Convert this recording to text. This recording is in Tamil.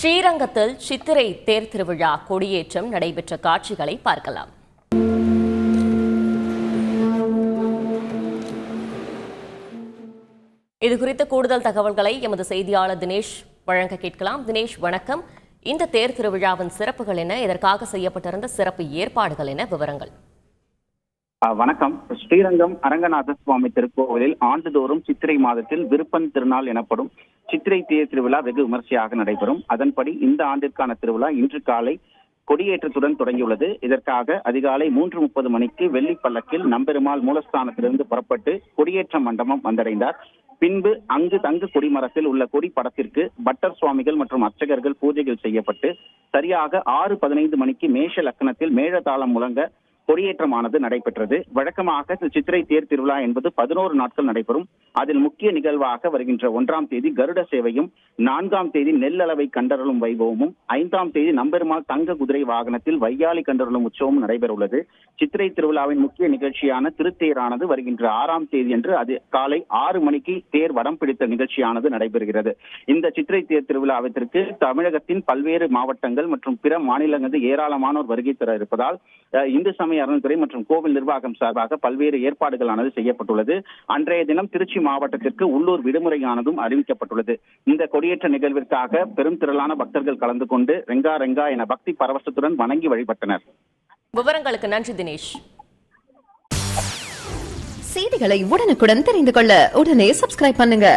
ஸ்ரீரங்கத்தில் சித்திரை தேர் திருவிழா கொடியேற்றம் நடைபெற்ற காட்சிகளை பார்க்கலாம். இதுகுறித்த கூடுதல் தகவல்களை எமது செய்தியாளர் தினேஷ் வழங்க கேட்கலாம். தினேஷ், வணக்கம். இந்த தேர் திருவிழாவின் சிறப்புகள் என்ன? இதற்காக செய்யப்பட்டிருந்த சிறப்பு ஏற்பாடுகள் என்ன? விவரங்கள். வணக்கம். ஸ்ரீரங்கம் அரங்கநாத சுவாமி திருக்கோவிலில் ஆண்டுதோறும் சித்திரை மாதத்தில் விருப்பன் திருநாள் எனப்படும் சித்திரை தேர் திருவிழா வெகு விமர்சையாக நடைபெறும். அதன்படி இந்த ஆண்டிற்கான திருவிழா இன்று காலை கொடியேற்றத்துடன் தொடங்கியுள்ளது. இதற்காக அதிகாலை 3:30 மணிக்கு வெள்ளி பல்லக்கில் நம்பெருமாள் மூலஸ்தானத்திலிருந்து புறப்பட்டு கொடியேற்ற மண்டபம் வந்தடைந்தார். பின்பு அங்கு தங்கு கொடிமரத்தில் உள்ள கொடி படத்திற்கு பட்டர் சுவாமிகள் மற்றும் அர்ச்சகர்கள் பூஜைகள் செய்யப்பட்டு சரியாக 6:15 மணிக்கு மேஷ லக்னத்தில் மேளதாளம் முழங்க கொடியேற்றமானது நடைபெற்றது. வழக்கமாக சித்திரை தேர் திருவிழா என்பது 11 நாட்கள் நடைபெறும். அதில் முக்கிய நிகழ்வாக வருகின்ற 1ஆம் தேதி கருட சேவையும், 4ஆம் தேதி நெல்லளவை கண்டருளும் வைபவமும், 5ஆம் தேதி நம்பெருமாள் தங்க குதிரை வாகனத்தில் வையாளி கண்டருளும் உற்சவமும் நடைபெறவுள்ளது. சித்திரை திருவிழாவின் முக்கிய நிகழ்ச்சியான திருத்தேரானது வருகின்ற 6ஆம் தேதி அன்று அது காலை 6 மணிக்கு தேர் வடம் பிடித்த நிகழ்ச்சியானது நடைபெறுகிறது. இந்த சித்திரை தேர் திருவிழாவிற்கு தமிழகத்தின் பல்வேறு மாவட்டங்கள் மற்றும் பிற மாநிலங்களில் ஏராளமானோர் வருகை தர இருப்பதால் இந்து சமய அறநிலையத்துறை மற்றும் கோவில் நிர்வாகம் சார்பாக பல்வேறு ஏற்பாடுகளானது செய்யப்பட்டுள்ளது. அன்றைய தினம் திருச்சி மாவட்டத்திற்கு உள்ளூர் விடுமுறையானதும் அறிவிக்கப்பட்டுள்ளது. இந்த கொடியேற்ற நிகழ்விற்காக பெரும் திரளான பக்தர்கள் கலந்து கொண்டு ரெங்கா ரெங்கா என பக்தி பரவசத்துடன் வணங்கி வழிபட்டனர். விவரங்களுக்கு நன்றி தினேஷ். செய்திகளை உடனுக்குடன் தெரிந்து கொள்ள உடனே சப்ஸ்கிரைப் பண்ணுங்க.